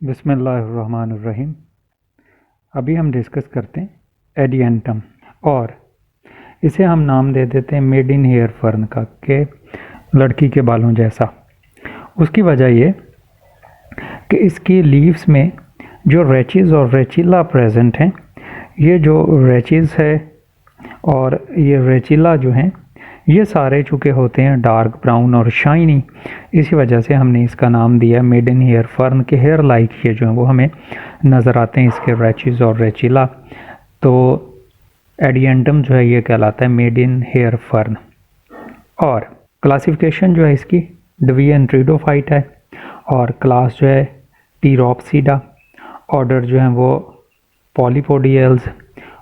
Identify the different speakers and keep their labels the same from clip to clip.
Speaker 1: बिस्मिल्लाहिर्रहमानिर्रहीम। अभी हम डिस्कस करते हैं एडियंटम, और इसे हम नाम दे देते हैं मेड इन हेयर फर्न का, के लड़की के बालों जैसा। उसकी वजह ये कि इसकी लीव्स में जो रेचिस और रेचिला प्रेजेंट हैं, ये जो रेचिस है और ये रेचिला जो हैं, ये सारे चूँकि होते हैं डार्क ब्राउन और शाइनी, इसी वजह से हमने इसका नाम दिया मेड इन हेयर फर्न के। हेयर लाइक ये जो है वो हमें नज़र आते हैं इसके रेचिस और रेचिला, तो एडियंटम जो है ये कहलाता है मेड इन हेयर फर्न। और क्लासिफिकेशन जो है इसकी डिवीजन ट्रिडोफाइट है, और क्लास जो है टीरोप्सिडा, ऑर्डर जो है वो पॉलीपोडियल्स,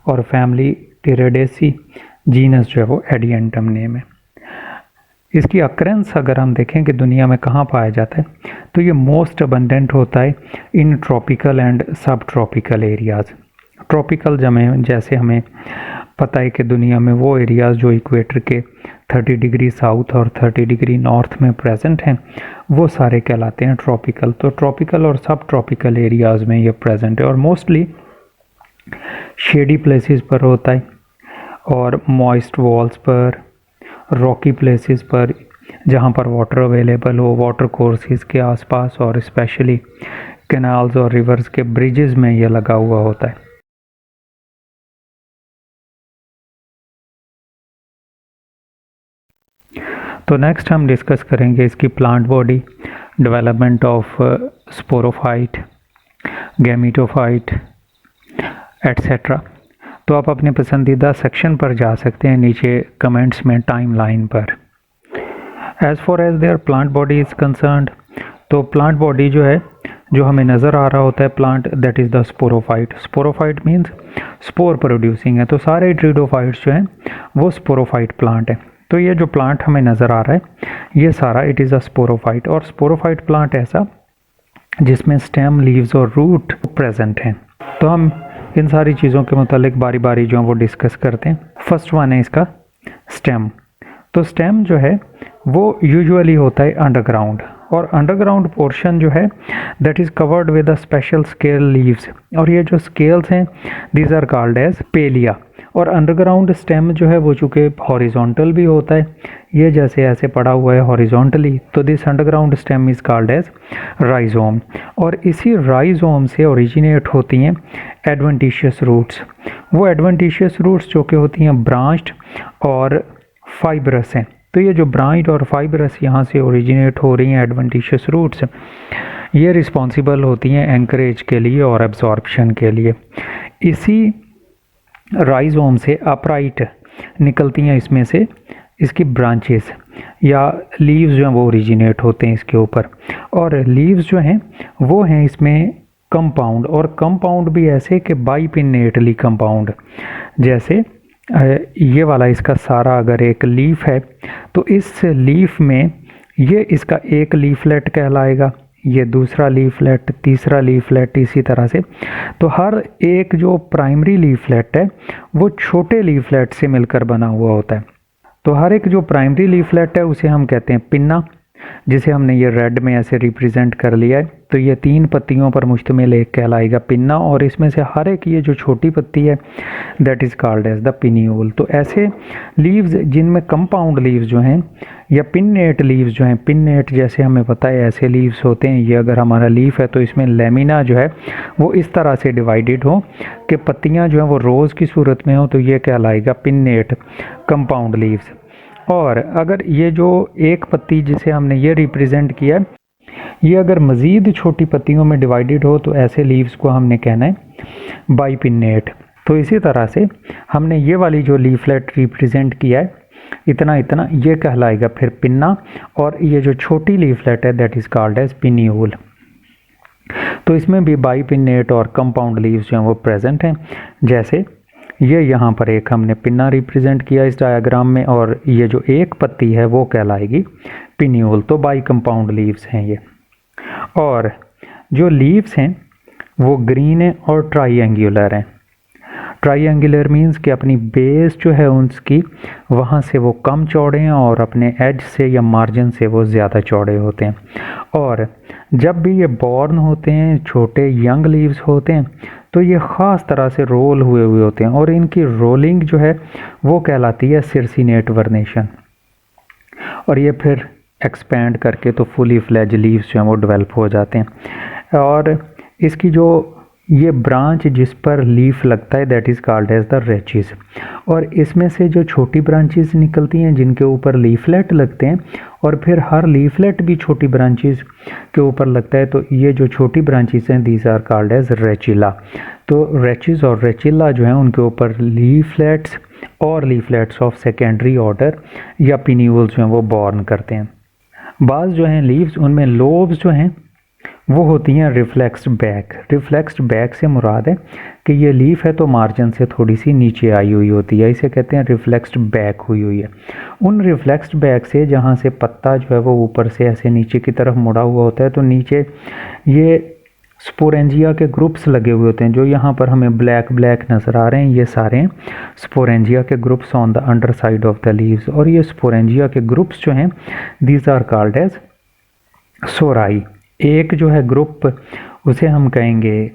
Speaker 1: और फैमिली टिरेडेसी, जीनस जो है वो एडियंटम नेम है। इसकी अक्रेंस अगर हम देखें कि दुनिया में कहाँ पाया जाता है, तो ये मोस्ट अबंडेंट होता है इन ट्रॉपिकल एंड सब ट्रॉपिकल एरियाज़। ट्रॉपिकल जैसे हमें पता है कि दुनिया में वो एरियाज़ जो इक्वेटर के 30 डिग्री साउथ और 30 डिग्री नॉर्थ में प्रेजेंट हैं, वो सारे कहलाते हैं ट्रॉपिकल। तो ट्रॉपिकल और सब ट्रॉपिकल एरियाज़ में ये प्रेजेंट है, और मोस्टली शेडी प्लेसेस पर होता है, और मॉइस्ट वॉल्स पर, रॉकी प्लेसेस पर जहाँ पर वाटर अवेलेबल हो, वाटर कोर्सेज के आसपास, और स्पेशली कैनाल्स और रिवर्स के ब्रिजेस में ये लगा हुआ होता है। तो नेक्स्ट हम डिस्कस करेंगे इसकी plant body, development of sporophyte, gametophyte etcetera. तो आप अपने पसंदीदा सेक्शन पर जा सकते हैं नीचे कमेंट्स में टाइमलाइन पर। As far as their plant body is concerned, तो प्लांट बॉडी जो है, जो हमें नज़र आ रहा होता है plant, that is the sporophyte. Sporophyte means spore producing है, तो सारे ट्रिडोफाइट्स जो हैं वो स्पोरोफाइट प्लांट है। तो ये जो प्लांट हमें नज़र आ रहा है ये सारा इट इज़ अ स्पोरोफाइट। और स्पोरोफाइट प्लांट ऐसा जिसमें स्टेम, लीव्स और रूट प्रेजेंट हैं। तो हम इन सारी चीज़ों के मुतालिक बारी बारी जो है वो डिस्कस करते हैं। फर्स्ट वन है इसका स्टेम। तो स्टेम जो है वो यूजुअली होता है अंडरग्राउंड, और अंडरग्राउंड पोर्शन जो है that is covered with a special scale leaves, और ये जो स्केल्स हैं दीज आर कॉल्ड एज पेलिया। और अंडरग्राउंड स्टेम जो है वो चूँकि हॉरिजॉन्टल भी होता है, ये जैसे ऐसे पड़ा हुआ है हॉरिजॉन्टली, तो this underground stem is called as rhizome. और इसी राइजोम से ओरिजिनेट होती हैं एडवेंटिशियस रूट्स। वो एडवेंटिशियस रूट्स जो कि होती हैं ब्रांच्ड और फाइब्रस हैं। तो ये जो ब्रांच्ड और फाइब्रस यहाँ से ओरिजिनेट हो रही हैं एडवेंटिशियस रूट्स, ये रिस्पॉन्सिबल होती हैं एंकरेज के लिए और एब्जॉर्प्शन के लिए। इसी राइजोम से अपराइट निकलती हैं इसमें से इसकी ब्रांचेस या लीव्स जो हैं वो ओरिजिनेट होते हैं इसके ऊपर। और लीव्स जो हैं वो हैं इसमें कंपाउंड, और कंपाउंड भी ऐसे कि बाइपिनेटली कंपाउंड। जैसे ये वाला इसका सारा अगर एक लीफ है, तो इस लीफ में ये इसका एक लीफलेट कहलाएगा, ये दूसरा लीफलेट, तीसरा लीफलेट, इसी तरह से। तो हर एक जो प्राइमरी लीफलेट है वो छोटे लीफलेट से मिलकर बना हुआ होता है। तो हर एक जो प्राइमरी लीफलेट है उसे हम कहते हैं पिन्ना, जिसे हमने ये रेड में ऐसे रिप्रेजेंट कर लिया है। तो ये 3 पत्तियों पर मुश्तमिल एक कहलाएगा पिन्ना, और इसमें से हर एक ये जो छोटी पत्ती है that is called as the pinnule. तो ऐसे लीव्स जिनमें कंपाउंड लीव्स जो हैं या पिन्नेट लीव्स जो हैं, पिन्नेट जैसे हमें पता है ऐसे लीव्स होते हैं। ये अगर हमारा लीफ है तो इसमें लेमिना जो है वो इस तरह से डिवाइडेड हो कि पत्तियाँ जो हैं वो रोज़ की सूरत में हो, तो ये कहलाएगा पिन्नेट कंपाउंड लीव्स। और अगर ये जो एक पत्ती जिसे हमने ये रिप्रेजेंट किया है, ये अगर मज़ीद छोटी पत्तियों में डिवाइडेड हो, तो ऐसे लीव्स को हमने कहना है बाइपिन्नेट। तो इसी तरह से हमने ये वाली जो लीफलेट रिप्रेजेंट किया है इतना इतना, ये कहलाएगा फिर पिन्ना, और ये जो छोटी लीफलेट है दैट इज़ कॉल्ड एज पिन्यूल। तो इसमें भी बाइपिन्नेट और कंपाउंड लीव्स जो हैं वो प्रेजेंट हैं। जैसे ये यहाँ पर एक हमने पिन्ना रिप्रेजेंट किया इस डायग्राम में, और ये जो एक पत्ती है वो कहलाएगी पिन्यूल। तो बाई कंपाउंड लीव्स हैं ये। और जो लीव्स हैं वो ग्रीन है और ट्राइएंगुलर हैं। ट्राइएंगुलर मीन्स कि अपनी बेस जो है उसकी वहाँ से वो कम चौड़े हैं और अपने एज से या मार्जिन से वो ज़्यादा चौड़े होते हैं। और जब भी ये बॉर्न होते हैं, छोटे यंग लीव्स होते हैं, तो ये ख़ास तरह से रोल हुए हुए होते हैं और इनकी रोलिंग जो है वो कहलाती है सिरसिनेट वर्नेशन। और ये फिर एक्सपैंड करके तो फुली फ्लेज लीव्स जो हैं वो डेवलप हो जाते हैं। और इसकी जो ये ब्रांच जिस पर लीफ लगता है that is called as the rachis. और इसमें से जो छोटी ब्रांचेस निकलती हैं जिनके ऊपर लीफलेट लगते हैं और फिर हर लीफलेट भी छोटी ब्रांचेस के ऊपर लगता है, तो ये जो छोटी ब्रांचेस हैं दीज आर कॉल्ड एज रेचिला। तो रेचिस और रेचिला जो हैं उनके ऊपर लीफलेट्स और लीफलेट्स ऑफ सेकेंडरी ऑर्डर या पिन्यूल्स जो हैं वो बॉर्न करते हैं। बाज़ जो हैं लीव्स उनमें लोब्स जो हैं वो होती हैं रिफ्लेक्स्ड बैक। रिफ्लेक्स्ड बैक से मुराद है कि ये लीफ है तो मार्जिन से थोड़ी सी नीचे आई हुई होती है, इसे कहते हैं रिफ्लेक्स्ड बैक हुई हुई है। उन रिफ्लेक्स्ड बैक से जहाँ से पत्ता जो है वो ऊपर से ऐसे नीचे की तरफ मुड़ा हुआ होता है, तो नीचे ये स्पोरेंजिया के ग्रुप्स लगे हुए होते हैं। जो यहाँ पर हमें ब्लैक ब्लैक नज़र आ रहे हैं ये सारे स्पोरेंजिया के groups on the under side of the leaves. और ये स्पोरेंजिया के ग्रुप्स जो हैं दीज आर कॉल्ड एज सोराई। एक जो है ग्रुप उसे हम कहेंगे,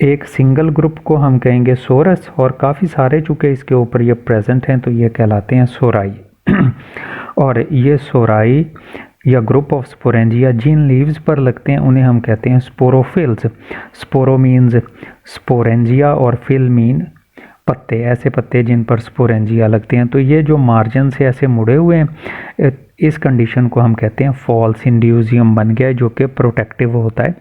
Speaker 1: एक सिंगल ग्रुप को हम कहेंगे सोरस, और काफ़ी सारे चूँकि इसके ऊपर ये प्रेजेंट हैं तो ये कहलाते हैं सोराई। और ये सोराई या ग्रुप ऑफ स्पोरेंजिया जिन लीव्स पर लगते हैं उन्हें हम कहते हैं स्पोरोफिल्स। स्पोरो मीन्स स्पोरेंजिया और फिल मीन पत्ते, ऐसे पत्ते जिन पर स्पोरेंजिया लगते हैं। तो ये जो मार्जिन से ऐसे मुड़े हुए हैं इस कंडीशन को हम कहते हैं फॉल्स इंड्यूजियम बन गया है, जो कि प्रोटेक्टिव होता है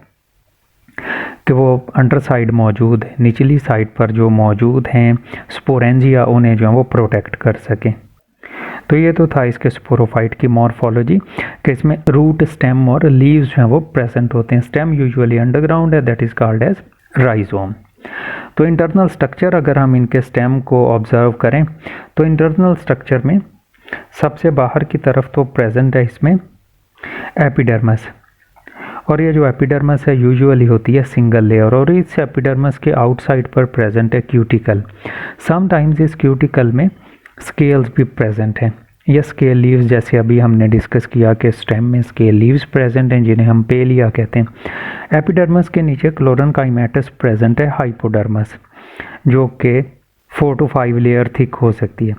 Speaker 1: कि वो अंडर साइड मौजूद है, निचली साइड पर जो मौजूद हैं स्पोरेंजिया उन्हें जो है वो प्रोटेक्ट कर सकें। तो ये तो था इसके स्पोरोफाइट की मॉर्फोलॉजी कि इसमें रूट, स्टेम और लीव्स जो हैं वो प्रेजेंट होते हैं। स्टेम यूजुअली अंडरग्राउंड है that is called as rhizome. तो इंटरनल स्ट्रक्चर अगर हम इनके स्टेम को ऑब्जर्व करें तो इंटरनल स्ट्रक्चर में सबसे बाहर की तरफ तो प्रेजेंट है इसमें एपिडर्मस। और ये जो एपिडर्मस है यूजुअली होती है सिंगल लेयर, और इस एपिडर्मस के आउटसाइड पर प्रेजेंट है क्यूटिकल। समटाइम्स इस क्यूटिकल में स्केल्स भी प्रेजेंट हैं, या स्केल लीव्स, जैसे अभी हमने डिस्कस किया कि स्टेम में स्केल लीव्स प्रेजेंट हैं जिन्हें हम पेलिया कहते हैं। एपिडर्मस के नीचे क्लोरेनकाइमेटस प्रेजेंट है हाइपोडर्मस, जो कि 4 to 5 लेयर थिक हो सकती है।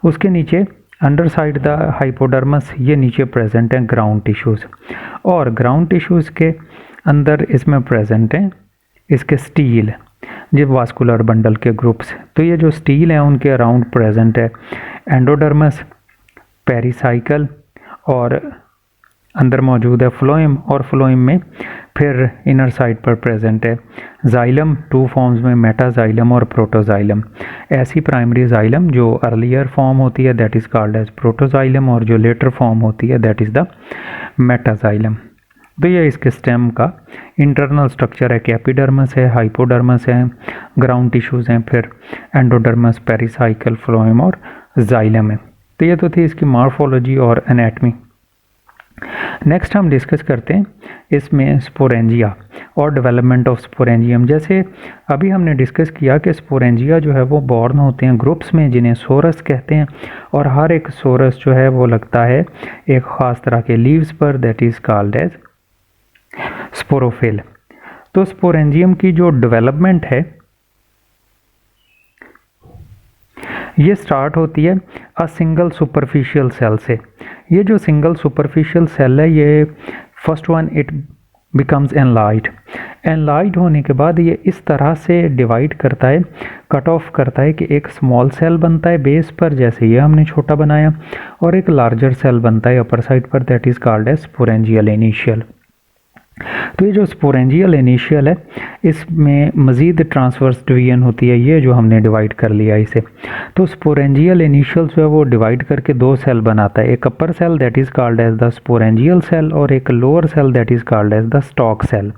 Speaker 1: उसके नीचे अंडर साइड द हाइपोडर्मस ये नीचे प्रेजेंट हैं ग्राउंड टिश्यूज़, और ग्राउंड टिश्यूज़ के अंदर इसमें प्रेजेंट हैं इसके स्टील, जो वास्कुलर बंडल के ग्रुप्स। तो ये जो स्टील हैं उनके अराउंड प्रेजेंट है एंडोडर्मस, पेरिसाइकल, और अंदर मौजूद है फ्लोएम, और फ्लोएम में फिर इनर साइड पर प्रेजेंट है जाइलम, 2 फॉर्म्स में मेटाजाइलम और प्रोटोजाइलम। ऐसी प्राइमरी जाइलम जो अर्लियर फॉर्म होती है that is called as protoxylem, और जो लेटर फॉर्म होती है दैट इज़ द मेटाजाइलम। तो ये इसके स्टेम का इंटरनल स्ट्रक्चर है कि एपिडर्मस है, हाइपोडर्मस है, ग्राउंड टिश्यूज़ हैं, फिर एंडोडर्मस, पेरिसाइकल, फ्लोएम और जाइलम है। तो ये तो थी इसकी मॉर्फोलॉजी और एनाटमी। नेक्स्ट हम डिस्कस करते हैं इसमें स्पोरेंजिया और डेवलपमेंट ऑफ स्पोरेंजियम। जैसे अभी हमने डिस्कस किया कि स्पोरेंजिया जो है वो बॉर्न होते हैं ग्रुप्स में जिन्हें सोरस कहते हैं, और हर एक सोरस जो है वो लगता है एक ख़ास तरह के लीव्स पर that is called as sporophyll. तो स्पोरेंजियम की जो डेवलपमेंट है ये स्टार्ट होती है अ सिंगल सुपरफिशियल सेल से। ये जो सिंगल सुपरफिशियल सेल है ये फर्स्ट वन इट बिकम्स एनलाइट। एनलाइट होने के बाद ये इस तरह से डिवाइड करता है, कट ऑफ करता है कि एक स्मॉल सेल बनता है बेस पर, जैसे ये हमने छोटा बनाया, और एक लार्जर सेल बनता है अपर साइड पर that is called as sporangial initial. तो ये जो स्पोरेंजियल इनिशियल है इसमें मज़ीद ट्रांसवर्स डिवीजन होती है, ये जो हमने डिवाइड कर लिया इसे। तो स्पोरेंजियल इनिशियल जो है वो डिवाइड करके 2 सेल बनाता है, एक upper cell that is called as the sporangial cell, और एक lower cell that is called as the stalk cell.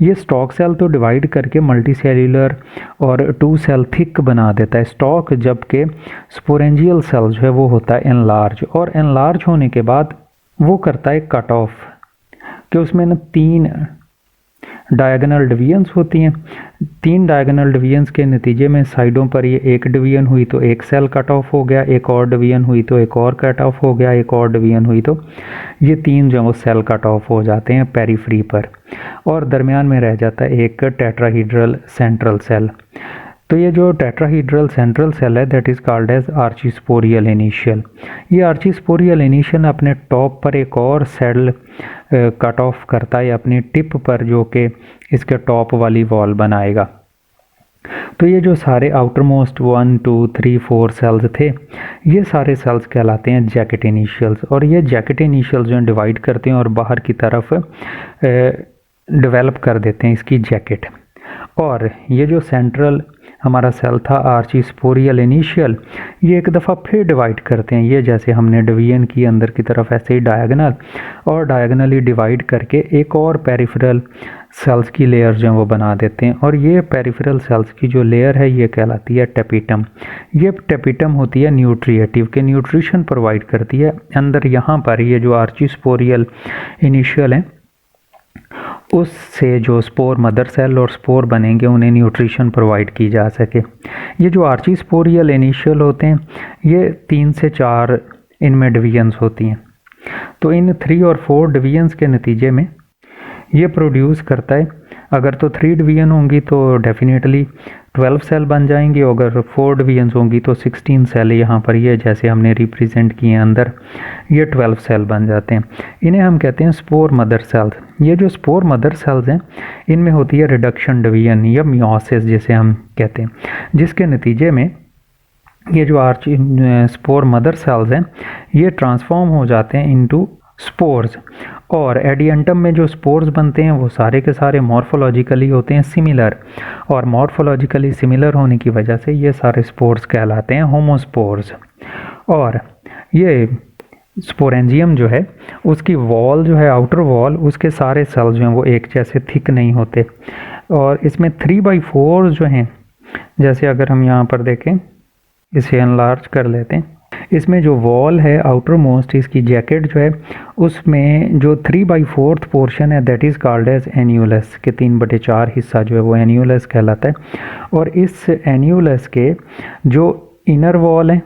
Speaker 1: ये स्टॉक सेल तो डिवाइड करके मल्टी सेल्यूलर और 2 सेल थिक बना देता है स्टॉक, जबकि स्पोरेंजियल सेल जो है वो होता है एनलार्ज, और एनलार्ज होने के बाद वो करता है कट ऑफ, कि उसमें ना 3 डायगोनल डिवीजन्स होती हैं। 3 डायगोनल डिवीजन्स के नतीजे में साइडों पर ये एक डिवीजन हुई तो एक सेल कट ऑफ हो गया, एक और डिवीजन हुई तो एक और कट ऑफ हो गया, एक और डिवीजन हुई तो ये 3 जो वो सेल कट ऑफ हो जाते हैं पेरीफ्री पर, और दरमियान में रह जाता है एक टेट्राहीड्रल सेंट्रल सेल। तो ये जो टेट्राहीड्रल सेंट्रल सेल है that is called as archesporial initial. ये आर्चीस्पोरियल इनिशियल अपने टॉप पर एक और सेल कट ऑफ करता है अपनी टिप पर, जो कि इसके टॉप वाली वॉल बनाएगा। तो ये जो सारे आउटर मोस्ट 1 2 3 4 सेल्स थे, ये सारे सेल्स कहलाते हैं जैकेट इनिशियल्स, और ये जैकेट इनिशियल्स जो डिवाइड करते हैं और बाहर की तरफ डेवलप कर देते हैं इसकी जैकेट। और ये जो सेंट्रल हमारा सेल था आर्चीस्पोरियल इनिशियल, ये एक दफ़ा फिर डिवाइड करते हैं, ये जैसे हमने डिवीजन की अंदर की तरफ ऐसे ही डायगोनल, और डायगोनली डिवाइड करके एक और पेरिफेरल सेल्स की लेयर जो है वो बना देते हैं। और ये पेरिफेरल सेल्स की जो लेयर है ये कहलाती है टेपिटम। ये टेपिटम होती है न्यूट्रिएटिव के न्यूट्रिशन प्रोवाइड करती है अंदर। यहाँ पर ये जो आर्चीस्पोरियल इनिशियल है उससे जो स्पोर मदर सेल और स्पोर बनेंगे उन्हें न्यूट्रिशन प्रोवाइड की जा सके। ये जो आर्चीस्पोरियल इनिशियल होते हैं ये 3 से 4 इनमें डिवीजन्स होती हैं। तो इन 3 और 4 डिवीजन्स के नतीजे में ये प्रोड्यूस करता है, अगर तो 3 डिवीजन होंगी तो डेफिनेटली 12 सेल बन जाएंगी, अगर 4 डिवीजन्स होंगी तो 16 सेल यहाँ पर ये जैसे हमने रिप्रेजेंट किए अंदर ये 12 सेल बन जाते हैं। इन्हें हम कहते हैं स्पोर मदर सेल्स। ये जो स्पोर मदर सेल्स हैं इनमें होती है रिडक्शन डिवीजन या मियोसिस जिसे हम कहते हैं, जिसके नतीजे में ये जो स्पोर मदर सेल्स हैं ये ट्रांसफॉर्म हो जाते हैं इनटू स्पोर्स, और एडियंटम में जो स्पोर्स बनते हैं वो सारे के सारे मॉर्फोलॉजिकली होते हैं सिमिलर, और मॉर्फोलॉजिकली सिमिलर होने की वजह से ये सारे स्पोर्स कहलाते हैं होमोस्पोर्स। और ये स्पोरेंजियम जो है उसकी वॉल जो है आउटर वॉल, उसके सारे सेल्स जो हैं वो एक जैसे थिक नहीं होते, और इसमें 3/4 जो हैं, जैसे अगर हम यहाँ पर देखें इसे एनलार्ज कर लेते हैं, इसमें जो वॉल है आउटर मोस्ट इसकी जैकेट जो है उसमें जो 3/4 पोर्शन है that is called as annulus के 3/4 हिस्सा जो है वो एन्यूलस कहलाता है। और इस एन्यूलस के जो इनर वॉल है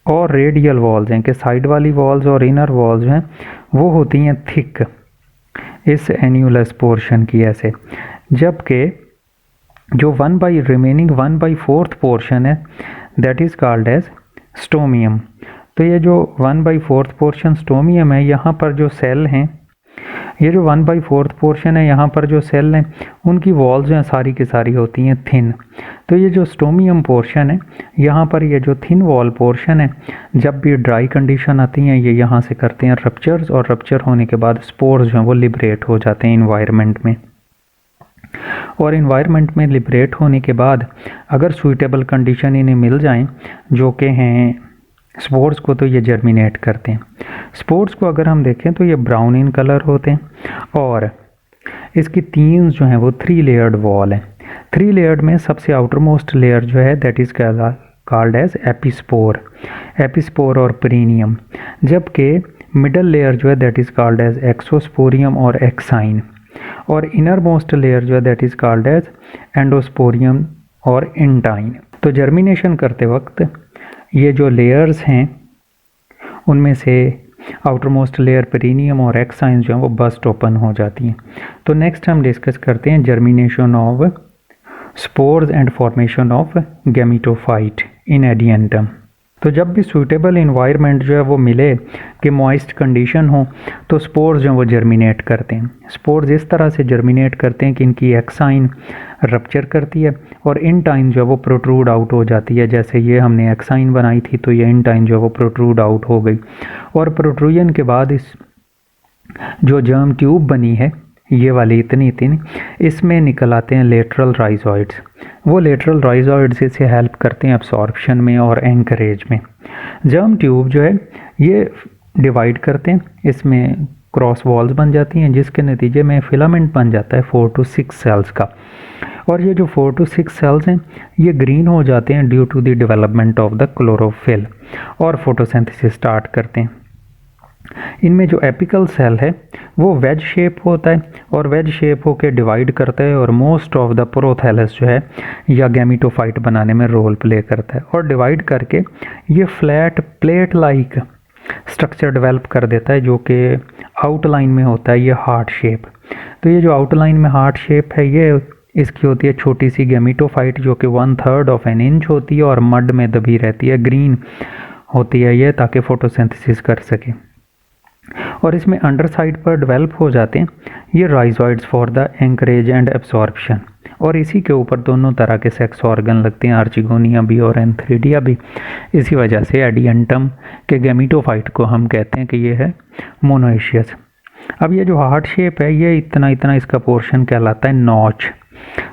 Speaker 1: और रेडियल वॉल्स हैं कि साइड वाली वॉल्स और इनर वॉल्स हैं वो होती हैं थिक इस एन्यूलस पोर्शन की ऐसे, जबकि जो रिमेनिंग 1/4 पोर्शन है that is called as stomium. तो ये जो 1/4 पोर्शन स्टोमियम है, यहाँ पर जो सेल हैं, ये जो 1/4 पोर्शन है यहाँ पर जो सेल हैं उनकी वॉल्स जो हैं सारी की सारी होती हैं थिन। तो ये जो स्टोमियम पोर्शन है यहाँ पर ये जो थिन वॉल पोर्शन है, जब भी ड्राई कंडीशन आती हैं ये यहाँ से करते हैं रप्चर्स, और रप्चर होने के बाद स्पोर्स जो हैं वो लिबरेट हो जाते हैं इन्वायरमेंट में, और इन्वायरमेंट में लिबरेट होने के बाद अगर सूटेबल कंडीशन इन्हें मिल जाएं जो कि हैं स्पोर्स को, तो ये जर्मिनेट करते हैं। स्पोर्स को अगर हम देखें तो ये ब्राउन इन कलर होते हैं, और इसकी 3 जो हैं वो 3 लेयर्ड वॉल है। 3 लेयर्ड में सबसे आउटर मोस्ट लेयर जो है दैट इज़ कॉल्ड एज एपिस्पोर और पेरिनियम, जबकि मिडल लेयर जो है दैट इज़ कॉल्ड एज एक्सोस्पोरियम और एक्साइन, और इनर मोस्ट लेयर जो है दैट इज़ कॉल्ड एज एंडोस्पोरियम और इंटाइन। तो जर्मिनेशन करते वक्त ये जो लेयर्स हैं उनमें से आउटर मोस्ट लेयर पेरिनियम और एक्साइन जो हैं वो बस्ट ओपन हो जाती हैं। तो नेक्स्ट हम डिस्कस करते हैं germination of spores and formation of gametophyte in Adiantum. तो जब भी सूटेबल इन्वायरमेंट जो है वो मिले कि मॉइस्ट कंडीशन हो तो स्पोर्स जो हैं वो जर्मिनेट करते हैं। स्पोर्स इस तरह से जर्मिनेट करते हैं कि इनकी एक्साइन रप्चर करती है और इंटाइन जो है वो प्रोट्रूड आउट हो जाती है। जैसे ये हमने एक्साइन बनाई थी तो ये इंटाइन जो है वो प्रोट्रूड आउट हो गई, और प्रोट्रूजन के बाद इस जो जर्म ट्यूब बनी है ये वाली इतनी इसमें निकल आते हैं लेटरल राइजॉइड्स। वो लेटरल राइजॉइड्स इसे हेल्प करते हैं अब्सॉर्प्शन में और एंकरेज में। जर्म ट्यूब जो है ये डिवाइड करते हैं, इसमें क्रॉस वॉल्स बन जाती हैं जिसके नतीजे में फिलामेंट बन जाता है 4 to 6 सेल्स का, और ये जो 4 to 6 सेल्स हैं ये ग्रीन हो जाते हैं due to the development of the chlorophyll और फोटोसिंथेसिस स्टार्ट करते हैं। इनमें जो एपिकल सेल है वो वेज शेप होता है और वेज शेप होके डिवाइड करता है और मोस्ट ऑफ द प्रोथैलस जो है या गैमीटोफाइट बनाने में रोल प्ले करता है और डिवाइड करके ये flat plate like structure develop कर देता है जो कि आउटलाइन में होता है ये हार्ट शेप। तो ये जो आउटलाइन में हार्ट शेप है ये इसकी होती है छोटी सी गैमीटोफाइट जो कि 1/3 ऑफ एन इंच होती है और मड में दबी रहती है, ग्रीन होती है ये ताकि फोटोसिंथेसिस कर सके। और इसमें अंडर साइड पर डेवलप हो जाते हैं ये rhizoids for the anchorage and absorption और इसी के ऊपर दोनों तरह के सेक्स ऑर्गन लगते हैं, आर्चिगोनिया भी और एंथ्रीडिया भी। इसी वजह से एडियंटम के गैमीटोफाइट को हम कहते हैं कि ये है मोनोइशियस। अब ये जो हार्ट शेप है ये इतना इसका पोर्शन कहलाता है नॉच।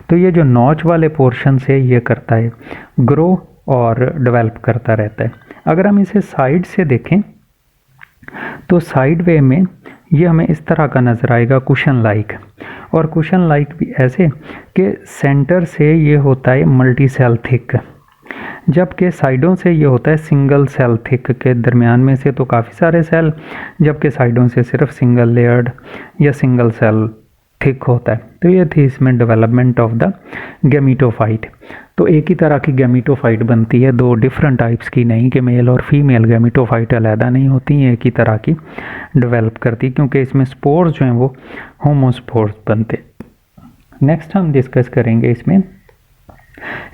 Speaker 1: तो ये जो नॉच वाले पोर्शन से ये करता है ग्रो और डेवलप करता रहता है। अगर हम इसे साइड से देखें तो साइड वे में ये हमें इस तरह का नज़र आएगा कुशन लाइक, और कुशन लाइक भी ऐसे कि सेंटर से ये होता है मल्टी सेल थिक, जबकि साइडों से ये होता है सिंगल सेल थिक, के दरमियान में से तो काफ़ी सारे सेल जबकि साइडों से सिर्फ सिंगल लेयर्ड या सिंगल सेल थिक होता है। तो ये थी इसमें डेवलपमेंट ऑफ द गैमीटोफाइट। तो एक ही तरह की गैमीटोफाइट बनती है, दो डिफरेंट टाइप्स की नहीं कि मेल और फीमेल गैमीटोफाइट अलहदा नहीं होती, एक ही तरह की डेवलप करती क्योंकि इसमें स्पोर्स जो हैं वो होमोस्पोर्स बनते। नेक्स्ट हम डिस्कस करेंगे इसमें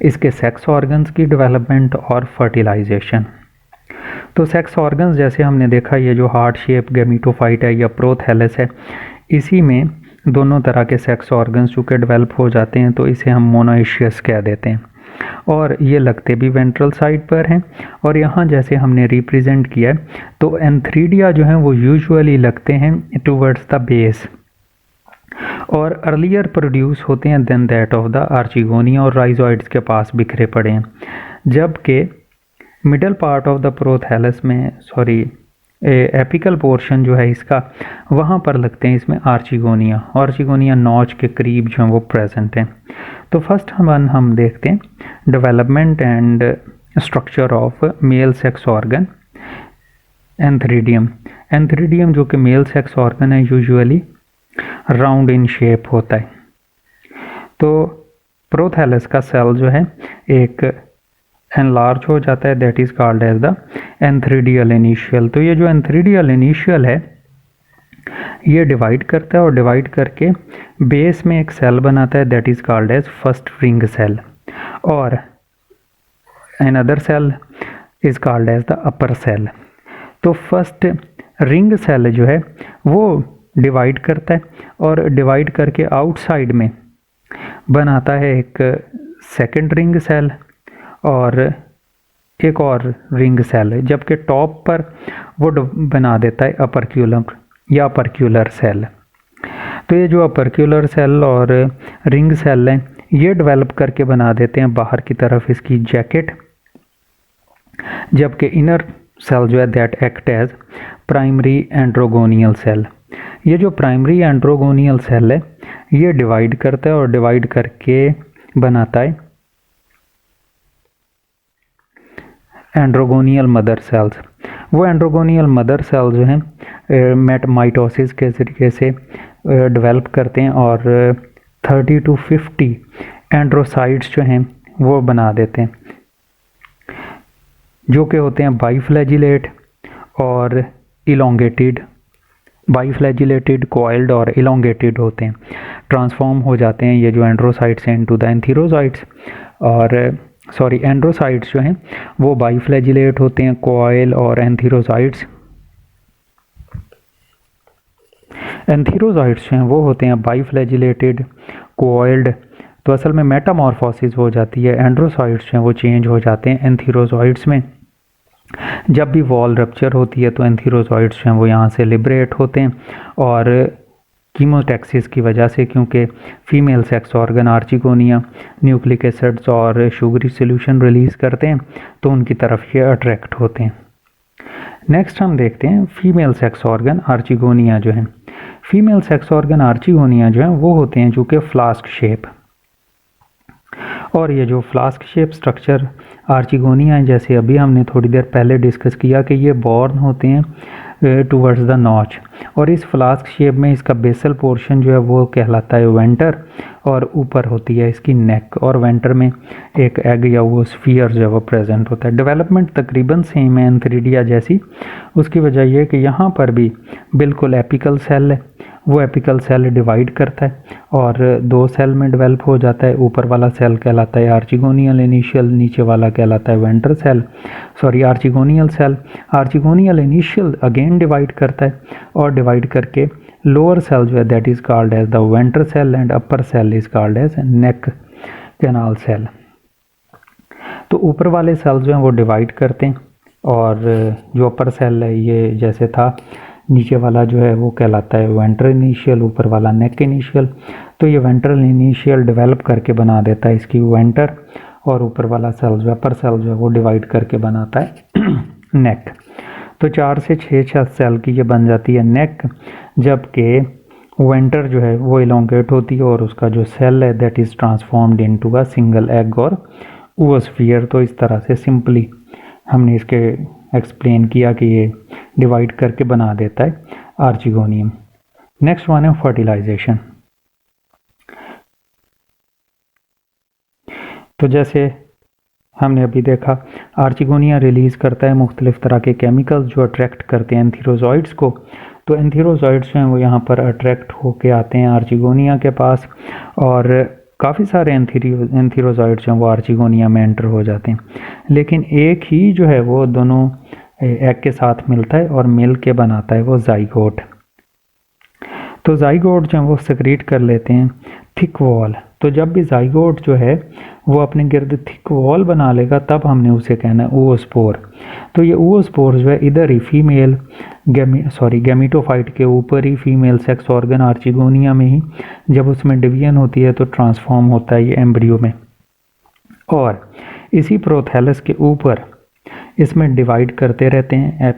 Speaker 1: इसके सेक्स ऑर्गन्स की डेवलपमेंट और फर्टिलाइजेशन। तो सेक्स ऑर्गन्स जैसे हमने देखा ये जो हार्ट शेप गैमीटोफाइट है या प्रोथैलस है, इसी में दोनों तरह के सेक्स ऑर्गन्स चूँकि डेवलप हो जाते हैं तो इसे हम मोनोइशियस कह देते हैं और ये लगते भी वेंट्रल साइड पर हैं। और यहाँ जैसे हमने रिप्रेजेंट किया है तो एंथ्रीडिया जो हैं वो यूजुअली लगते हैं टूवर्ड्स द बेस और अर्लियर प्रोड्यूस होते हैं then that of the archegonia और राइजोइड्स के पास बिखरे पड़े हैं, जबकि middle part of the prothallus में एपिकल पोर्शन जो है इसका वहाँ पर लगते हैं इसमें आर्चिगोनिया नॉच के करीब जो है वो प्रेजेंट हैं। तो फर्स्ट हम देखते हैं development and structure of male sex organ antheridium जो कि मेल सेक्स ऑर्गन है यूजुअली राउंड इन शेप होता है। तो प्रोथैलस का सेल जो है एक एनलार्ज हो जाता है, that is called as the antheridial initial. तो ये जो एंथ्रीडियल इनिशियल है ये डिवाइड करता है और डिवाइड करके बेस में एक सेल बनाता है, that is called as first ring cell, और another cell is called as the upper cell. तो फर्स्ट रिंग सेल जो है वो डिवाइड करता है और डिवाइड करके आउटसाइड में बनाता है एक सेकंड रिंग सेल और एक और रिंग सेल है, जबकि टॉप पर वो बना देता है अपर्क्यूलर या अपर्क्यूलर सेल। तो ये जो अपर्क्यूलर सेल और रिंग सेल हैं ये डेवलप करके बना देते हैं बाहर की तरफ इसकी जैकेट, जबकि इनर सेल जो है that act as primary androgonial cell. ये जो प्राइमरी एंड्रोगोनियल सेल है ये डिवाइड करता है और डिवाइड करके बनाता है एंड्रोगोनियल मदर सेल्स। वो एंड्रोगोनियल मदर सेल जो हैं माइटोसिस के ज़रिए से डेवलप करते हैं और 30 to 50 एंड्रोसाइट्स जो हैं वो बना देते हैं, जो कि होते हैं बाईफ्लैजिलेट और इलोंगेटेड, बाईफ्लैजिलेटेड, कॉइल्ड और इलोंगेटेड होते हैं, ट्रांसफॉर्म हो जाते हैं ये जो एंड्रोसाइट्स हैं इनटू द एंथीरोसाइट्स। और एंड्रोसाइट्स जो हैं वो बाईफ्लैजिलेट होते हैं, कॉइल और एंथीरोसाइट्स जो हैं वो होते हैं बाईफ्लैजिलेटेड, कॉइल्ड। तो असल में मेटामॉर्फोसिस हो जाती है, एंड्रोसाइट्स जो हैं वो चेंज हो जाते हैं एंथीरोसाइट्स में। जब भी वॉल रप्चर होती है तो एंथीरोसाइट्स जो हैं वो यहाँ से लिबरेट होते हैं और कीमोटैक्सिस की वजह से, क्योंकि female sex organ archegonia nucleic acids और शुगरी सोल्यूशन रिलीज़ करते हैं तो उनकी तरफ ये अट्रैक्ट होते हैं। नेक्स्ट हम देखते हैं फीमेल सेक्स ऑर्गन आर्चिगोनिया जो है। फीमेल सेक्स ऑर्गन आर्चिगोनिया जो है वो होते हैं जो कि फ्लास्क शेप, और ये जो फ्लास्क शेप स्ट्रक्चर आर्चिगोनिया है, जैसे अभी हमने थोड़ी देर पहले डिस्कस किया कि ये बॉर्न होते हैं टूवर्ड्स द नॉच, और इस फ्लास्क शेप में इसका बेसल पोर्शन जो है वो कहलाता है वेंटर, और ऊपर होती है इसकी नेक, और वेंटर में एक एग या वो स्फीयर जो है वो प्रेजेंट होता है। डेवलपमेंट तकरीबन सेम है एंथीरिडिया जैसी। उसकी वजह यह है कि यहाँ पर भी बिल्कुल एपिकल सेल है, वो एपिकल सेल डिवाइड करता है और 2 सेल में डेवलप हो जाता है। ऊपर वाला सेल कहलाता है आर्चिगोनियल इनिशियल, नीचे वाला कहलाता है venter cell, sorry archegonial cell. Archegonial initial again divide करता है, और डिवाइड करके लोअर सेल जो है that is called as the venter cell, and upper cell is called as neck canal cell. तो ऊपर वाले सेल जो हैं वो डिवाइड करते हैं, और जो अपर सेल है ये जैसे था, नीचे वाला जो है वो कहलाता है वेंट्रल इनिशियल, ऊपर वाला नेक इनिशियल। तो ये वेंट्रल इनिशियल डेवलप करके बना देता है इसकी वेंटर, और ऊपर वाला सेल जो अपर सेल जो है वो डिवाइड करके बनाता है नेक। तो 4 से 6 सेल की ये बन जाती है नेक, जबकि वेंटर जो है वो इलोंगेट होती है, और उसका जो सेल है that is transformed into a single egg और ओवोस्फीयर। तो इस तरह से सिंपली हमने इसके एक्सप्लेन किया कि ये डिवाइड करके बना देता है आर्चिगोनियम। नेक्स्ट वन है फर्टिलाइजेशन। तो जैसे हमने अभी देखा, आर्चिगोनिया रिलीज करता है मुख्तलिफ तरह के केमिकल्स जो अट्रैक्ट करते हैं एंथीरोजॉइड्स को। तो एंथीरोजॉइड्स जो हैं वो यहाँ पर अट्रैक्ट होके आते हैं आर्चिगोनिया के पास, और काफ़ी सारे एंथीरोजॉइड्स हैं वो आर्चिगोनिया में एंटर हो जाते हैं। लेकिन एक ही जो है वो दोनों एग के साथ मिलता है और मिल के बनाता है वो जाइगोट। तो जाइगोट जो है वो सेक्रेट कर लेते हैं थिक वॉल। तो जब भी जाइगोट जो है वो अपने गिर्द थिक वॉल बना लेगा, तब हमने उसे कहना है ओस्पोर। तो ये ओस्पोर जो है इधर ही फीमेल गैमीटोफाइट के ऊपर ही फीमेल सेक्स ऑर्गन आर्चिगोनिया में ही जब उसमें डिवीजन होती है तो ट्रांसफॉर्म होता है ये एम्ब्रियो में, और इसी प्रोथैलस के ऊपर इसमें डिवाइड करते रहते हैं।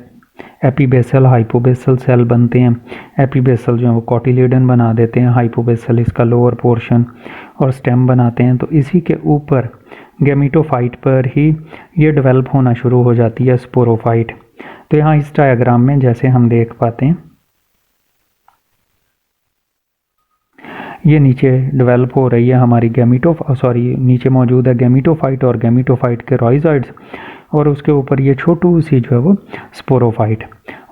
Speaker 1: एपीबेसल हाइपोबेसल सेल बनते हैं। एपीबेसल जो है वो कॉटिलेडन बना देते हैं, हाइपोबेसल इसका लोअर पोर्शन और स्टेम बनाते हैं। तो इसी के ऊपर गैमीटोफाइट पर ही ये डेवलप होना शुरू हो जाती है स्पोरोफाइट। तो यहाँ इस डायग्राम में जैसे हम देख पाते हैं, ये नीचे डेवलप हो रही है हमारी नीचे मौजूद है गैमीटोफाइट और गैमीटोफाइट के रॉइजॉइड्स, और उसके ऊपर ये छोटू सी जो है वो स्पोरोफाइट,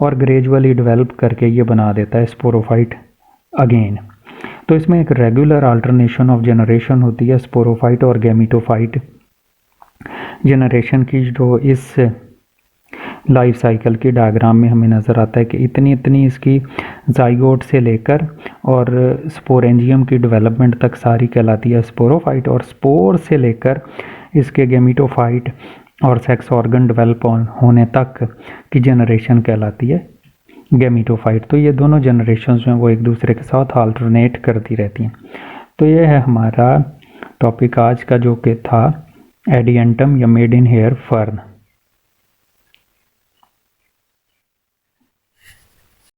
Speaker 1: और ग्रेजुअली डेवलप करके ये बना देता है स्पोरोफाइट अगेन। तो इसमें एक रेगुलर अल्टरनेशन ऑफ जनरेशन होती है स्पोरोफाइट और गैमीटोफाइट जनरेशन की, जो इस लाइफ साइकिल की डायग्राम में हमें नज़र आता है कि इतनी इसकी जाइगोट से लेकर और स्पोरेंजियम की डेवलपमेंट तक सारी कहलाती है स्पोरोफाइट, और स्पोर से लेकर इसके गैमीटोफाइट और सेक्स ऑर्गन डेवलप होने तक की जनरेशन कहलाती है गैमीटोफाइट। तो ये दोनों जनरेशन जो हैं वो एक दूसरे के साथ अल्टरनेट करती रहती हैं। तो ये है हमारा टॉपिक आज का, जो कि था एडियंटम या मेड इन हेयर फर्न।